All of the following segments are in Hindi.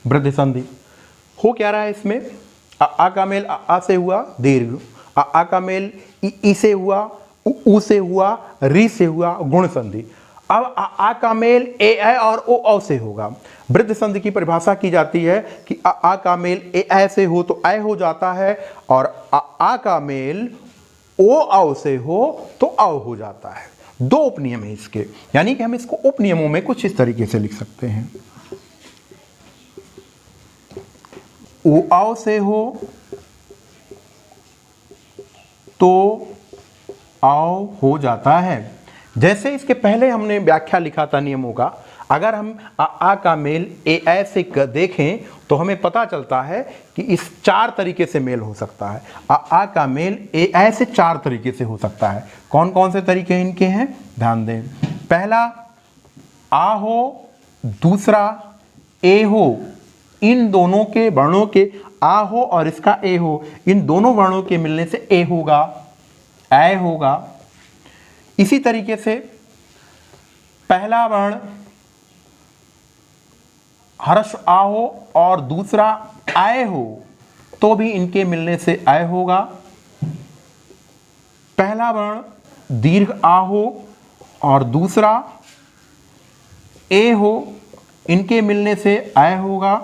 वृद्धि संधि। हो क्या रहा है इसमें, आ का मेल आ से हुआ दीर्घ, आ का मेल ई से हुआ, उ से हुआ, री से हुआ, गुण संधि। अब आ का मेल ए और ओ से होगा। वृद्धि संधि की परिभाषा की जाती है कि आ का मेल ए से हो तो ए हो जाता है, और आ का मेल ओ से हो तो औ हो जाता है। दो उपनियम है इसके, यानी कि हम इसको उपनियमों में कुछ इस तरीके से लिख सकते हैं। ओ से हो तो औ हो जाता है। जैसे इसके पहले हमने व्याख्या लिखा था नियमों का, अगर हम आ का मेल ए से देखें तो हमें पता चलता है कि इस 4 तरीके से मेल हो सकता है। आ का मेल ए से 4 तरीके से हो सकता है। कौन कौन से तरीके इनके हैं, ध्यान दें। पहला आ हो, दूसरा ए हो, इन दोनों के वर्णों के आ हो और इसका ए हो, इन दोनों वर्णों के मिलने से ए होगा, ए होगा। इसी तरीके से पहला वर्ण हर्ष आ हो और दूसरा आय हो तो भी इनके मिलने से आय होगा। पहला वर्ण दीर्घ आ हो और दूसरा ए हो, इनके मिलने से आय होगा।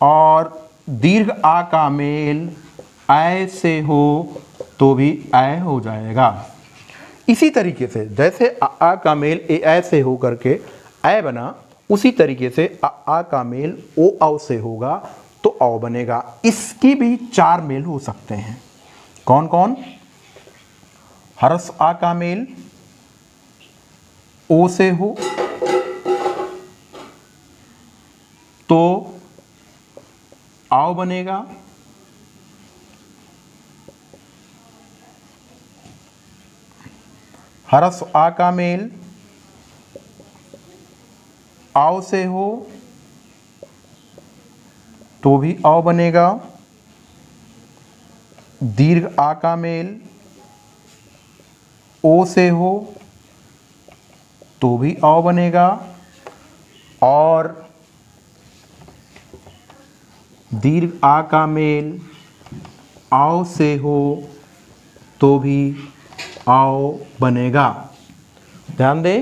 और दीर्घ आ का मेल आय से हो तो भी आय हो जाएगा। इसी तरीके से जैसे आ का मेल ए से हो करके आय बना, उसी तरीके से आ का मेल ओ से होगा तो औ बनेगा। इसकी भी 4 मेल हो सकते हैं। कौन कौन, हर्ष आ का मेल ओ से हो तो आओ बनेगा, हर्ष आ का मेल आओ से हो तो भी औ बनेगा, दीर्घ आ का मेल ओ से हो तो भी औ बनेगा, और दीर्घ आ का मेल आओ से हो तो भी आओ बनेगा। ध्यान दे,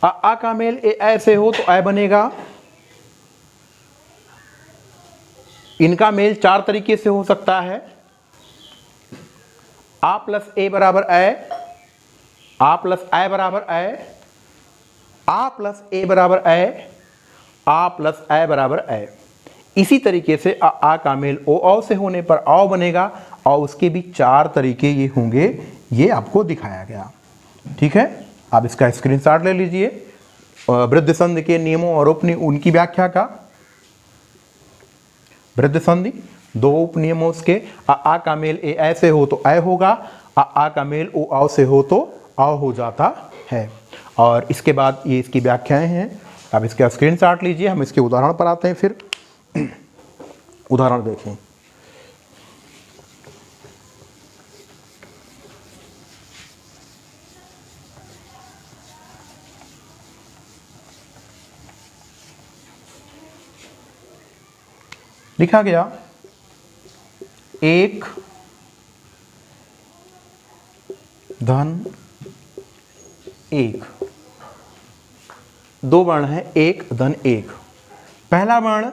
आ का मेल ए से हो तो ऐ बनेगा। इनका मेल 4 तरीके से हो सकता है। आ प्लस ए बराबर ऐ, आ प्लस ऐ बराबर ऐ, आ प्लस ए बराबर ऐ, आ प्लस ऐ बराबर ऐ। इसी तरीके से आ का मेल ओ से होने पर औ बनेगा, और उसके भी 4 तरीके ये होंगे, ये आपको दिखाया गया। ठीक है, आप इसका स्क्रीनशॉट ले लीजिए वृद्धि संधि के नियमों और उनकी व्याख्या का। वृद्धि संधि 2 उपनियमों के, आ का मेल ए से हो तो ऐ होगा, आ का मेल ओ से हो तो औ हो जाता है। और इसके बाद ये इसकी व्याख्याएं हैं, आप इसका स्क्रीनशॉट लीजिए। हम इसके उदाहरण पर आते हैं। फिर उदाहरण देखें। लिखा गया 1 धन 1, 2 वर्ण है 1 धन 1। पहला वर्ण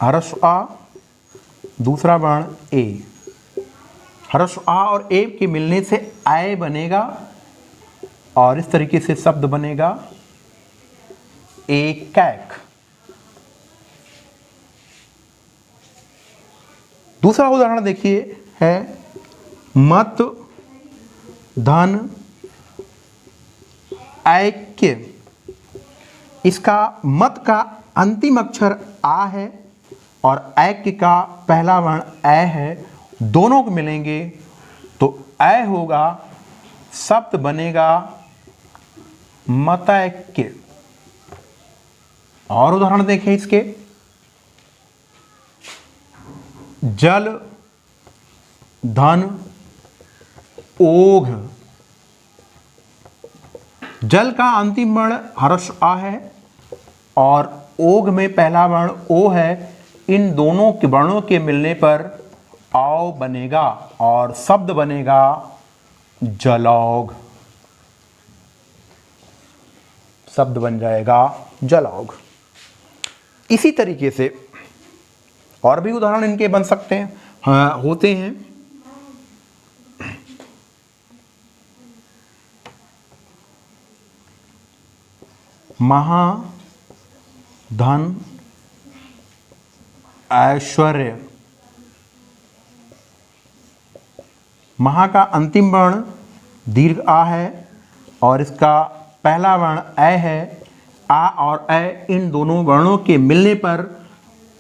हर्ष आ, दूसरा वर्ण ए। हर्ष आ और ए के मिलने से आय बनेगा, और इस तरीके से शब्द बनेगा एकैक। दूसरा उदाहरण देखिए है मत धन ऐक्य। इसका मत का अंतिम अक्षर आ है और ऐक्य का पहला वर्ण ऐ है, दोनों को मिलेंगे तो ऐ होगा, शब्द बनेगा मतैक्य। और उदाहरण देखें इसके, जल धन ओघ। जल का अंतिम वर्ण हर्ष आ है और ओघ में पहला वर्ण ओ है, इन दोनों के वर्णों के मिलने पर औ बनेगा और शब्द बनेगा जलौघ। शब्द बन जाएगा जलौघ। इसी तरीके से और भी उदाहरण इनके बन सकते हैं, हाँ, होते हैं। महा, धन, ऐश्वर्य। महा का अंतिम वर्ण दीर्घ आ है और इसका पहला वर्ण ऐ है। आ और ऐ इन दोनों वर्णों के मिलने पर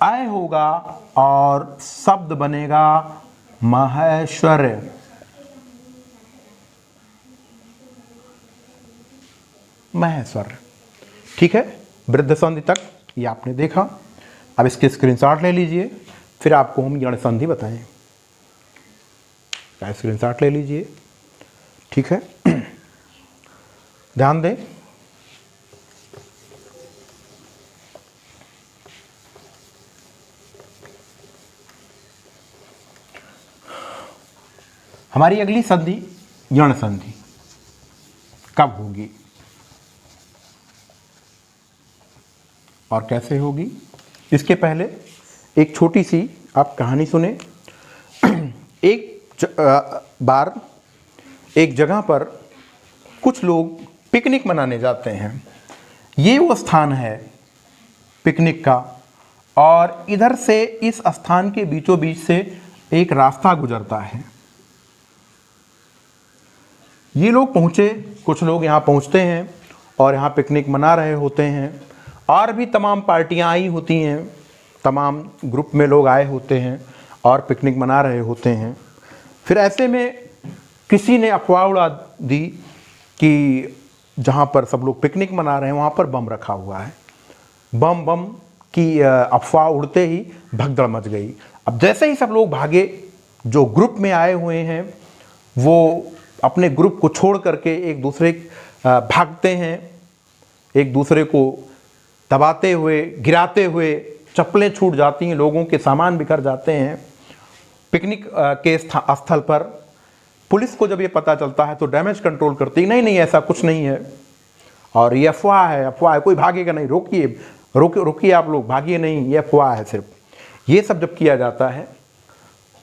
ऐ होगा और शब्द बनेगा महेश्वर्य। महेश्वर। ठीक है, वृद्ध संधि तक ये आपने देखा। अब इसके स्क्रीनशॉट ले लीजिए, फिर आपको हम यण संधि बताएं। स्क्रीनशॉट ले लीजिए, ठीक है। ध्यान दें, हमारी अगली संधि यण संधि कब होगी और कैसे होगी, इसके पहले एक छोटी सी आप कहानी सुने। एक बार एक जगह पर कुछ लोग पिकनिक मनाने जाते हैं। ये वो स्थान है पिकनिक का, और इधर से इस स्थान के बीचों बीच से एक रास्ता गुजरता है। ये लोग पहुँचे, कुछ लोग यहाँ पहुँचते हैं और यहाँ पिकनिक मना रहे होते हैं, और भी तमाम पार्टियाँ आई होती हैं, तमाम ग्रुप में लोग आए होते हैं और पिकनिक मना रहे होते हैं। फिर ऐसे में किसी ने अफवाह उड़ा दी कि जहाँ पर सब लोग पिकनिक मना रहे हैं वहाँ पर बम रखा हुआ है। बम बम की अफवाह उड़ते ही भगदड़ मच गई। अब जैसे ही सब लोग भागे, जो ग्रुप में आए हुए हैं वो अपने ग्रुप को छोड़ करके एक दूसरे भागते हैं, एक दूसरे को दबाते हुए, गिराते हुए, चप्पलें छूट जाती हैं, लोगों के सामान बिखर जाते हैं। पिकनिक के स्थल पर पुलिस को जब ये पता चलता है तो डैमेज कंट्रोल करती है, नहीं नहीं ऐसा कुछ नहीं है और ये अफवाह है, अफवाह है, कोई भागेगा नहीं, रोकिए आप लोग, भागिए नहीं, ये अफवाह है सिर्फ। ये सब जब किया जाता है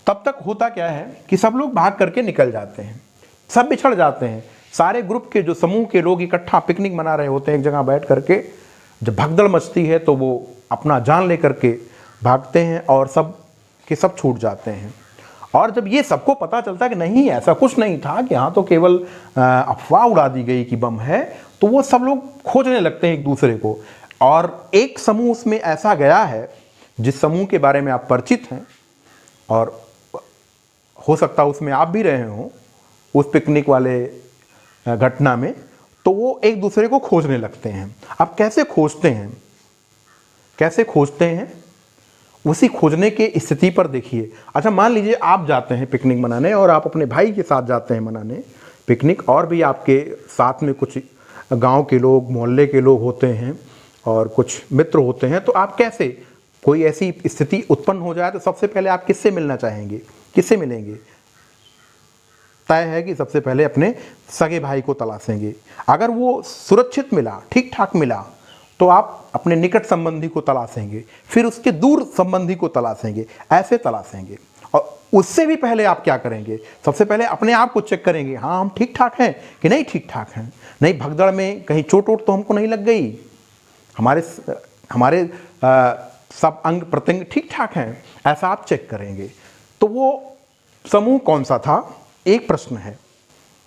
तब तक होता क्या है कि सब लोग भाग करके निकल जाते हैं, सब बिछड़ जाते हैं। सारे ग्रुप के जो समूह के लोग इकट्ठा पिकनिक मना रहे होते हैं एक जगह बैठ करके, जब भगदड़ मचती है तो वो अपना जान लेकर के भागते हैं और सब के सब छूट जाते हैं। और जब ये सबको पता चलता है कि नहीं ऐसा कुछ नहीं था, कि यहाँ तो केवल अफवाह उड़ा दी गई कि बम है, तो वो सब लोग खोजने लगते हैं एक दूसरे को। और एक समूह उसमें ऐसा गया है जिस समूह के बारे में आप परिचित हैं, और हो सकता है उसमें आप भी रहे हों उस पिकनिक वाले घटना में, तो वो एक दूसरे को खोजने लगते हैं। अब कैसे खोजते हैं, कैसे खोजते हैं, उसी खोजने के स्थिति पर देखिए। अच्छा, मान लीजिए आप जाते हैं पिकनिक मनाने और आप अपने भाई के साथ जाते हैं मनाने पिकनिक, और भी आपके साथ में कुछ गांव के लोग, मोहल्ले के लोग होते हैं और कुछ मित्र होते हैं। तो आप कैसे, कोई ऐसी स्थिति उत्पन्न हो जाए तो सबसे पहले आप किससे मिलना चाहेंगे, किससे मिलेंगे? तय है कि सबसे पहले अपने सगे भाई को तलाशेंगे। अगर वो सुरक्षित मिला, ठीक ठाक मिला, तो आप अपने निकट संबंधी को तलाशेंगे, फिर उसके दूर संबंधी को तलाशेंगे, ऐसे तलाशेंगे। और उससे भी पहले आप क्या करेंगे, सबसे पहले अपने आप को चेक करेंगे, हाँ हम ठीक ठाक हैं कि नहीं ठीक ठाक हैं, नहीं भगदड़ में कहीं चोट वोट तो हमको नहीं लग गई, हमारे सब अंग प्रत्यंग ठीक ठाक हैं, ऐसा आप चेक करेंगे। तो वो समूह कौन सा था, एक प्रश्न है।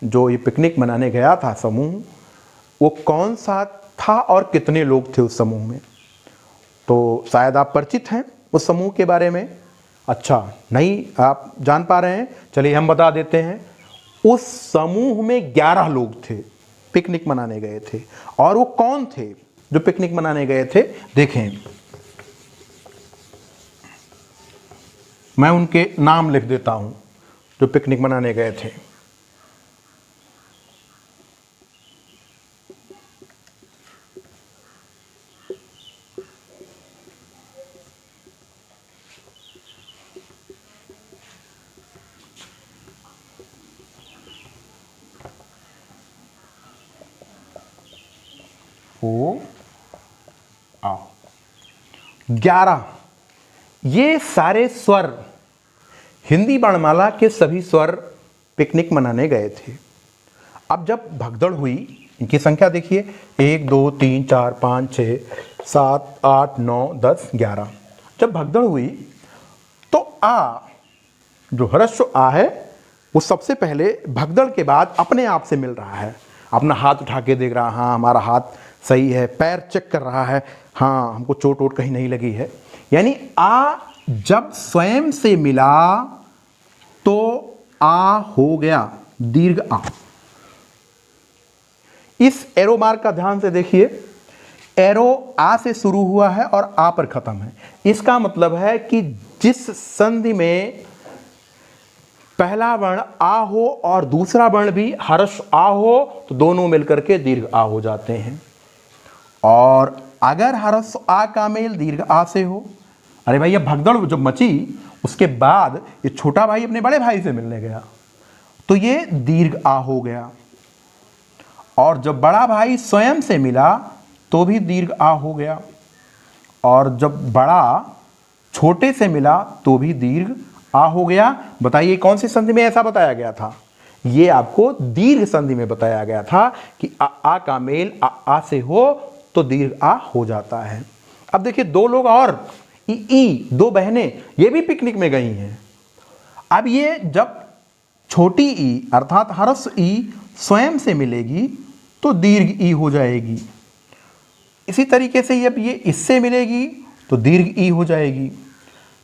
जो ये पिकनिक मनाने गया था समूह, वो कौन सा था और कितने लोग थे उस समूह में? तो शायद आप परिचित हैं उस समूह के बारे में। अच्छा, नहीं आप जान पा रहे हैं, चलिए हम बता देते हैं। उस समूह में 11 लोग थे, पिकनिक मनाने गए थे। और वो कौन थे जो पिकनिक मनाने गए थे? देखें, मैं उनके नाम लिख देता हूं जो पिकनिक मनाने गए थे। हो आओ। 11 ये सारे स्वर हिंदी वर्णमाला के सभी स्वर पिकनिक मनाने गए थे। अब जब भगदड़ हुई, इनकी संख्या देखिए 1 2 3 4 5 6 7 8 9 10 11। जब भगदड़ हुई तो आ जो ह्रस्व आ है वो सबसे पहले भगदड़ के बाद अपने आप से मिल रहा है। अपना हाथ उठा के देख रहा, हाँ हमारा हाथ सही है, पैर चेक कर रहा है, हाँ हमको चोट वोट कहीं नहीं लगी है। यानी आ जब स्वयं से मिला तो आ हो गया दीर्घ आ। इस एरो मार्क का ध्यान से देखिए, एरो आ से शुरू हुआ है और आ पर खत्म है। इसका मतलब है कि जिस संधि में पहला वर्ण आ हो और दूसरा वर्ण भी हर्ष आ हो तो दोनों मिलकर के दीर्घ आ हो जाते हैं। और अगर हर्ष आ का मेल दीर्घ आ से हो, अरे भाई ये भगदड़ जब मची उसके बाद ये छोटा भाई अपने बड़े भाई से मिलने गया तो ये दीर्घ आ हो गया। और जब बड़ा भाई स्वयं से मिला तो भी दीर्घ आ हो गया। और जब बड़ा छोटे से मिला तो भी दीर्घ आ हो गया। बताइए कौन सी संधि में ऐसा बताया गया था? ये आपको दीर्घ संधि में बताया गया था कि आ का मेल आ से हो तो दीर्घ आ हो जाता है। अब देखिए दो लोग और ई दो बहनें ये भी पिकनिक में गई हैं। अब ये जब छोटी ई अर्थात ह्रस्व ई स्वयं से मिलेगी तो दीर्घ ई हो जाएगी। इसी तरीके से जब ये इससे मिलेगी तो दीर्घ ई हो जाएगी।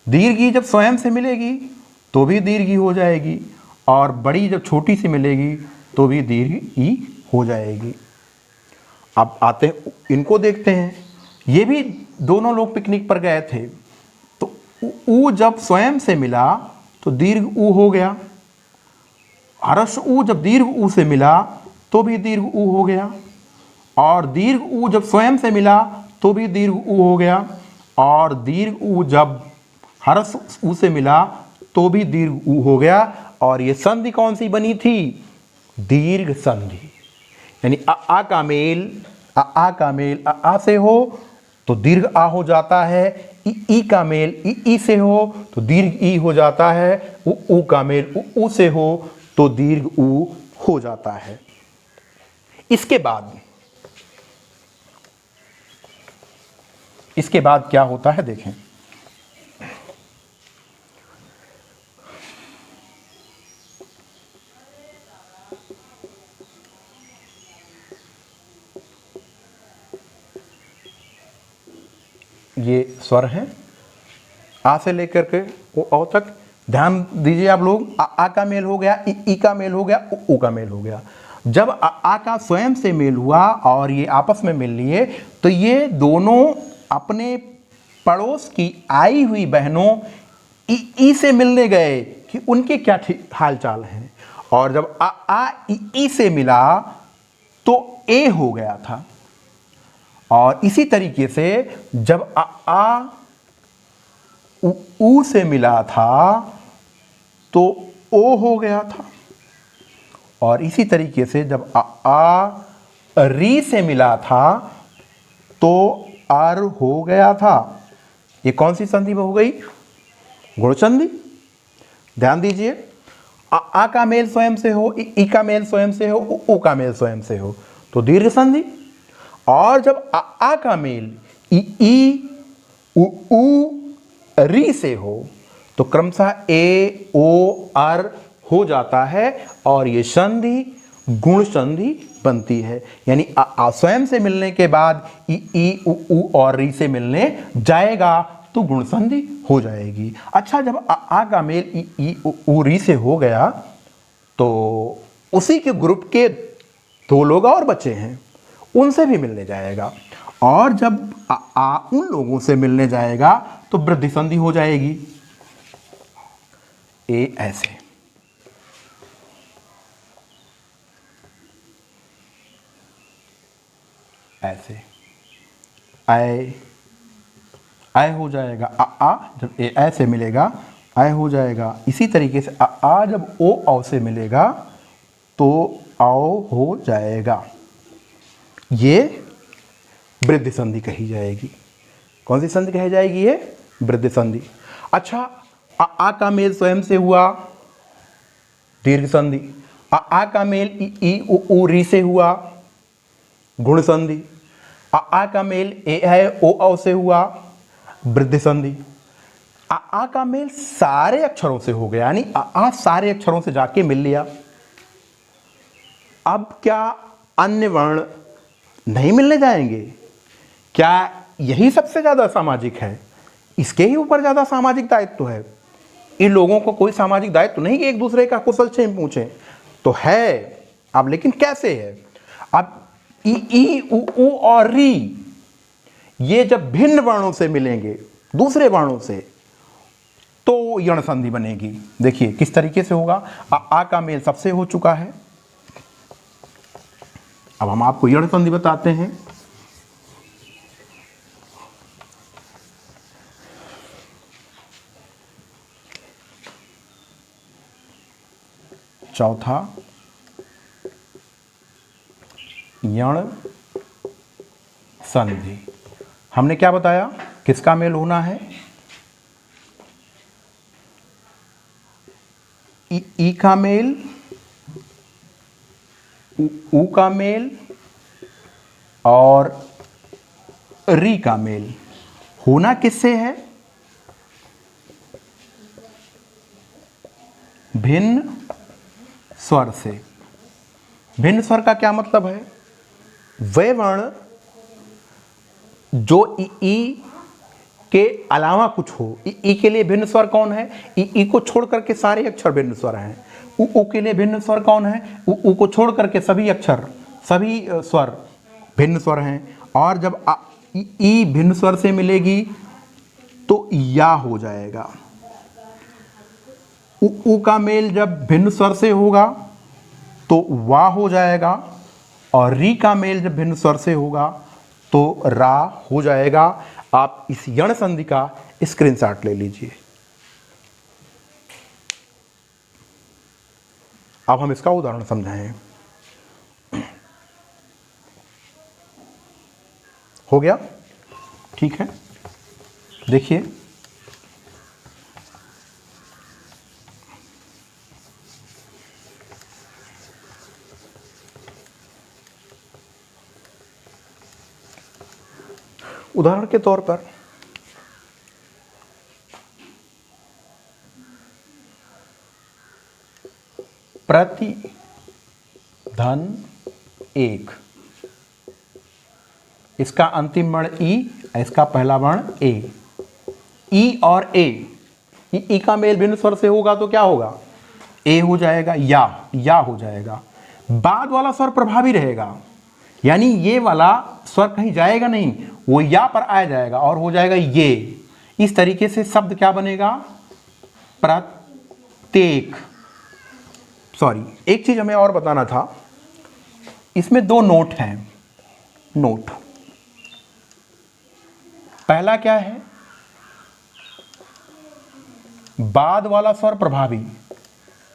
दीर्घ ई जब स्वयं से मिलेगी तो भी दीर्घ ई हो जाएगी। और बड़ी जब छोटी सी मिलेगी तो भी दीर्घ ई हो जाएगी। अब आते हैं इनको देखते हैं। ये भी दोनों लोग पिकनिक पर गए थे तो ऊ जब स्वयं से मिला तो दीर्घ ऊ हो गया। ह्रस्व ऊ जब दीर्घ ऊ से मिला तो भी दीर्घ ऊ हो गया। और दीर्घ ऊ जब स्वयं से मिला तो भी दीर्घ ऊ हो गया। और दीर्घ ऊ जब ह्रस्व ऊ से मिला तो भी दीर्घ ऊ हो गया। और ये संधि कौन सी बनी थी? दीर्घ संधि। यानी आ का मेल आ से हो तो दीर्घ आ हो जाता है। ई का मेल ई से हो तो दीर्घ ई हो जाता है। ऊ का मेल ऊ से हो तो दीर्घ ऊ हो जाता है। इसके बाद क्या होता है देखें। ये स्वर हैं आ से लेकर के ओ औ तक। ध्यान दीजिए आप लोग, आ का मेल हो गया, ई का मेल हो गया, ऊ का मेल हो गया। जब आ का स्वयं से मेल हुआ और ये आपस में मिल लिए तो ये दोनों अपने पड़ोस की आई हुई बहनों ई से मिलने गए कि उनके क्या हाल चाल हैं। और जब आ ई से मिला तो ए हो गया था। और इसी तरीके से जब आ ऊ से मिला था तो ओ हो गया था। और इसी तरीके से जब आ री से मिला था तो आर हो गया था। ये कौन सी संधि हो गई? गुण संधि। ध्यान दीजिए, आ का मेल स्वयं से हो, ई का मेल स्वयं से हो, ऊ का मेल स्वयं से हो तो दीर्घ संधि। और जब आ का मेल ई ऊ री से हो तो क्रमशः ए ओ आर हो जाता है और ये संधि गुण संधि बनती है। यानी आ स्वयं से मिलने के बाद ई ऊ और री से मिलने जाएगा तो गुण संधि हो जाएगी। अच्छा, जब आ का मेल ई ऊ री से हो गया तो उसी के ग्रुप के दो लोग और बचे हैं, उनसे भी मिलने जाएगा। और जब आ उन लोगों से मिलने जाएगा तो वृद्धि संधि हो जाएगी। ए ऐसे, ऐसे आय हो जाएगा। आ जब ए ऐसे मिलेगा आय हो जाएगा। इसी तरीके से आ जब ओ औ से मिलेगा तो आओ हो जाएगा। ये वृद्धि संधि कही जाएगी। कौन सी संधि कही जाएगी? ये वृद्धि संधि। अच्छा, आ का मेल स्वयं से हुआ दीर्घ संधि। आ का मेल ई उ री से हुआ गुण संधि। आ का मेल ए है ओ औ से हुआ वृद्धि संधि। आ का मेल सारे अक्षरों से हो गया, यानी आ सारे अक्षरों से जाके मिल लिया। अब क्या अन्य वर्ण नहीं मिलने जाएंगे? क्या यही सबसे ज्यादा सामाजिक है? इसके ही ऊपर ज्यादा सामाजिक दायित्व है। इन लोगों को कोई सामाजिक दायित्व नहीं कि एक दूसरे का कुशल क्षेम पूछें, तो है। अब लेकिन कैसे है? अब ई उ और री ये जब भिन्न वर्णों से मिलेंगे दूसरे वर्णों से तो यण संधि बनेगी। देखिए किस तरीके से होगा। आ का मेल सबसे हो चुका है। अब हम आपको यण संधि बताते हैं। चौथा यण संधि। हमने क्या बताया? किसका मेल होना है? ई का मेल, उ का मेल और री का मेल। होना किससे है? भिन्न स्वर से। भिन्न स्वर का क्या मतलब है? वे वर्ण जो ई के अलावा कुछ हो। ई के लिए भिन्न स्वर कौन है? ई को छोड़ करके सारे अक्षर भिन्न स्वर हैं। उ के लिए भिन्न स्वर कौन है? उ को छोड़ करके सभी अक्षर, सभी स्वर भिन्न स्वर हैं। और जब ई भिन्न स्वर से मिलेगी तो या हो जाएगा। उ का मेल जब भिन्न स्वर से होगा तो वा हो जाएगा, और री का मेल जब भिन्न स्वर से होगा तो रा हो जाएगा। आप इस यण संधि का स्क्रीनशॉट ले लीजिए। अब हम इसका उदाहरण समझाएं। हो गया? ठीक है, देखिए उदाहरण के तौर पर प्रति धन 1, इसका अंतिम वर्ण ई, इसका पहला वर्ण ए। ई और ए, ई का मेल भिन्न स्वर से होगा तो क्या होगा? ए हो जाएगा, या हो जाएगा। बाद वाला स्वर प्रभावी रहेगा, यानी ये वाला स्वर कहीं जाएगा नहीं, वो या पर आ जाएगा और हो जाएगा ये। इस तरीके से शब्द क्या बनेगा? प्रत्येक। सॉरी, एक चीज हमें और बताना था। इसमें दो नोट हैं। नोट पहला क्या है? बाद वाला स्वर प्रभावी,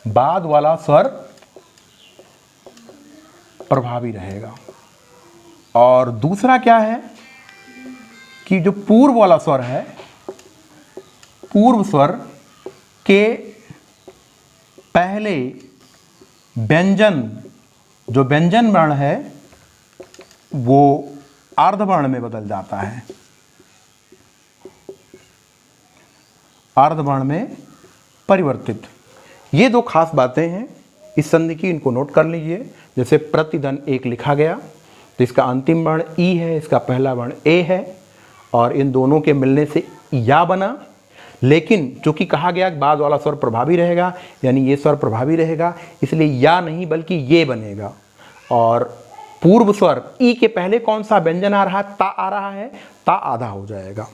बाद वाला स्वर प्रभावी रहेगा। और दूसरा क्या है कि जो पूर्व वाला स्वर है, पूर्व स्वर के पहले व्यंजन, जो व्यंजन वर्ण है वो अर्धवर्ण में बदल जाता है, अर्धवर्ण में परिवर्तित। ये दो खास बातें हैं इस संधि की, इनको नोट कर लीजिए। जैसे प्रतिधन 1 लिखा गया तो इसका अंतिम वर्ण ई है, इसका पहला वर्ण ए है, और इन दोनों के मिलने से या बना। लेकिन चूंकि कहा गया कि बाद वाला स्वर प्रभावी रहेगा, यानी ये स्वर प्रभावी रहेगा, इसलिए या नहीं बल्कि ये बनेगा। और पूर्व स्वर ई के पहले कौन सा व्यंजन आ रहा है? ता आ रहा है, ता आधा हो जाएगा।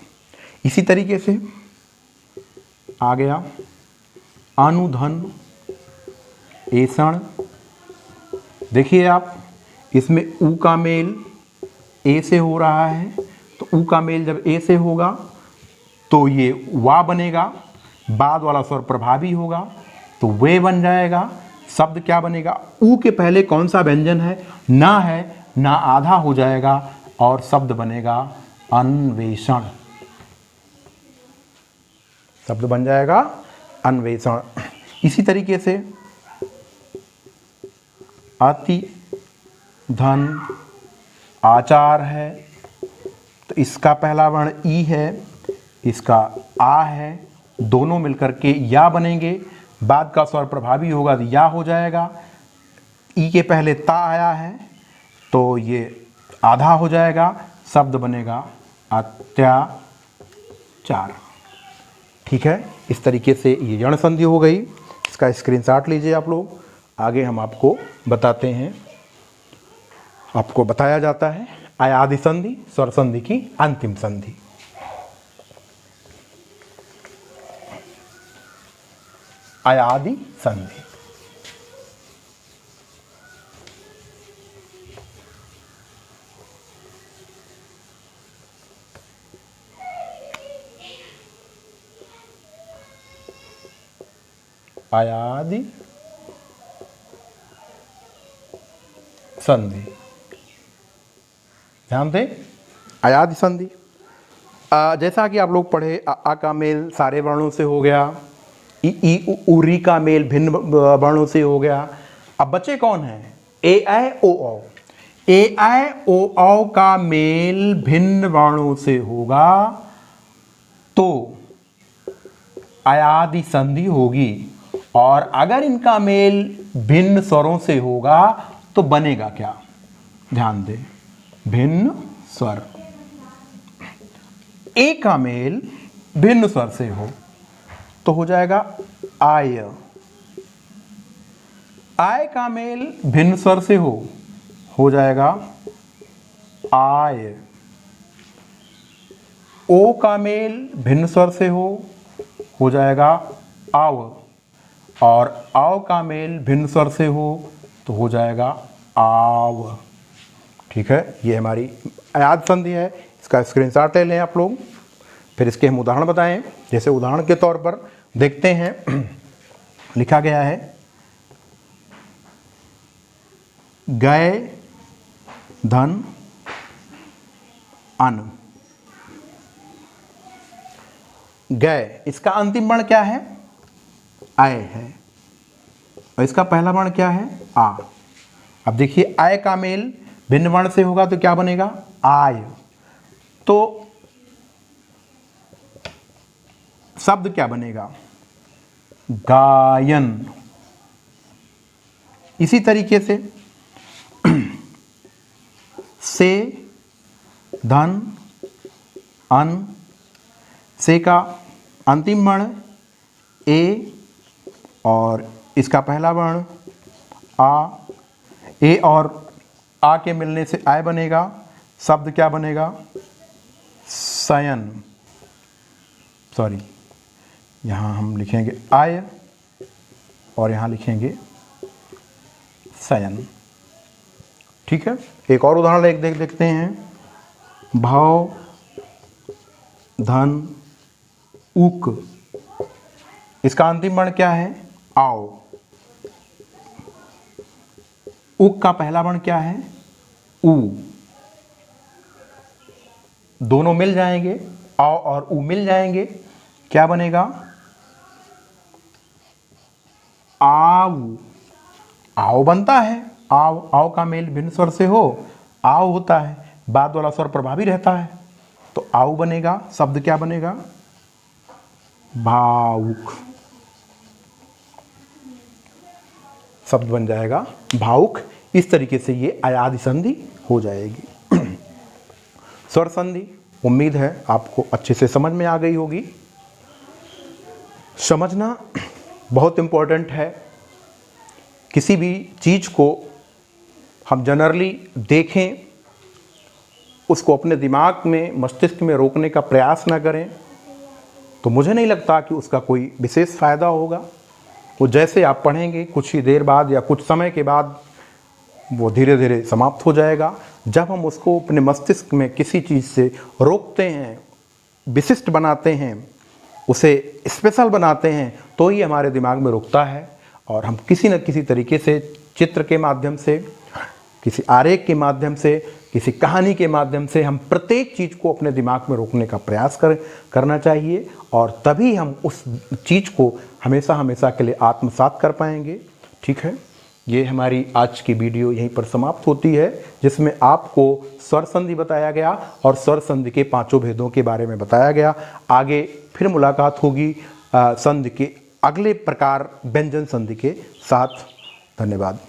इसी तरीके से आ गया अनुधन ऐसण। देखिए आप, इसमें उ का मेल ए से हो रहा है, तो उ का मेल जब ए से होगा तो ये वा बनेगा, बाद वाला स्वर प्रभावी होगा तो वे बन जाएगा। शब्द क्या बनेगा? उ के पहले कौन सा व्यंजन है? ना है, ना आधा हो जाएगा, और शब्द बनेगा अन्वेषण। शब्द बन जाएगा अन्वेषण। इसी तरीके से अति, धन, आचार है, तो इसका पहला वर्ण ई है, इसका आ है, दोनों मिलकर के या बनेंगे। बाद का स्वर प्रभावी होगा तो या हो जाएगा। ई के पहले ता आया है तो ये आधा हो जाएगा, शब्द बनेगा अत्याचार। ठीक है, इस तरीके से ये यण संधि हो गई। इसका स्क्रीनशॉट लीजिए आप लोग। आगे हम आपको बताते हैं, आपको बताया जाता है अयादि संधि, स्वर संधि की अंतिम संधि। अयादि संधि। अयादि संधि, ध्यान दें, अयादि संधि। जैसा कि आप लोग पढ़े, आ का मेल सारे वर्णों से हो गया, ई उरी का मेल भिन्न वर्णों से हो गया। अब बचे कौन हैं? ए आई ओ औ। ए आई ओ औ का मेल भिन्न वर्णों से होगा तो अयादि संधि होगी, और अगर इनका मेल भिन्न स्वरों से होगा तो बनेगा क्या? ध्यान दें, भिन्न स्वर। ए का मेल भिन्न स्वर से हो तो हो जाएगा आय। आय का मेल भिन्न स्वर से हो जाएगा आय। ओ का मेल भिन्न स्वर से हो जाएगा आव, और आव का मेल भिन्न स्वर से हो तो हो जाएगा आव। ठीक है, ये हमारी अयादि संधि है। इसका स्क्रीनशॉट ले लें आप लोग, फिर इसके हम उदाहरण बताएं। जैसे उदाहरण के तौर पर देखते हैं, लिखा गया है गए, धन, अन्न। गए, इसका अंतिम वर्ण क्या है? आय है, और इसका पहला वर्ण क्या है? आ। अब देखिए, आय का मेल भिन्न वर्ण से होगा तो क्या बनेगा? आय। तो शब्द क्या बनेगा? गायन। इसी तरीके से से, धन, अन, से का अंतिम वर्ण ए, और इसका पहला वर्ण आ। ए और आ के मिलने से आय बनेगा, शब्द क्या बनेगा? शयन। सॉरी, यहाँ हम लिखेंगे आय और यहाँ लिखेंगे शयन। ठीक है, एक और उदाहरण देखते हैं। भाव, धन, उक। इसका अंतिम वर्ण क्या है? आओ। उक का पहला वर्ण क्या है? उ। दोनों मिल जाएंगे, आओ और उ मिल जाएंगे, क्या बनेगा? आव। आओ बनता है, आव। आओ का मेल भिन्न स्वर से हो, आओ होता है, बाद वाला स्वर प्रभावी रहता है, तो आओ बनेगा। शब्द क्या बनेगा? भावुक। शब्द बन जाएगा भावुक। इस तरीके से ये अयादि संधि हो जाएगी। स्वर संधि, उम्मीद है आपको अच्छे से समझ में आ गई होगी। समझना बहुत इम्पोर्टेंट है। किसी भी चीज़ को हम जनरली देखें, उसको अपने दिमाग में, मस्तिष्क में रोकने का प्रयास ना करें, तो मुझे नहीं लगता कि उसका कोई विशेष फ़ायदा होगा। वो जैसे आप पढ़ेंगे, कुछ ही देर बाद या कुछ समय के बाद वो धीरे धीरे समाप्त हो जाएगा। जब हम उसको अपने मस्तिष्क में किसी चीज़ से रोकते हैं, विशिष्ट बनाते हैं, उसे स्पेशल बनाते हैं, तो ही हमारे दिमाग में रुकता है और हम किसी न किसी तरीके से चित्र के माध्यम से, किसी आरेख के माध्यम से, किसी कहानी के माध्यम से हम प्रत्येक चीज़ को अपने दिमाग में रोकने का प्रयास करना चाहिए, और तभी हम उस चीज़ को हमेशा हमेशा के लिए आत्मसात कर पाएंगे। ठीक है, ये हमारी आज की वीडियो यहीं पर समाप्त होती है, जिसमें आपको स्वर संधि बताया गया और स्वर संधि के 5 भेदों के बारे में बताया गया। आगे फिर मुलाकात होगी संधि के अगले प्रकार व्यंजन संधि के साथ। धन्यवाद।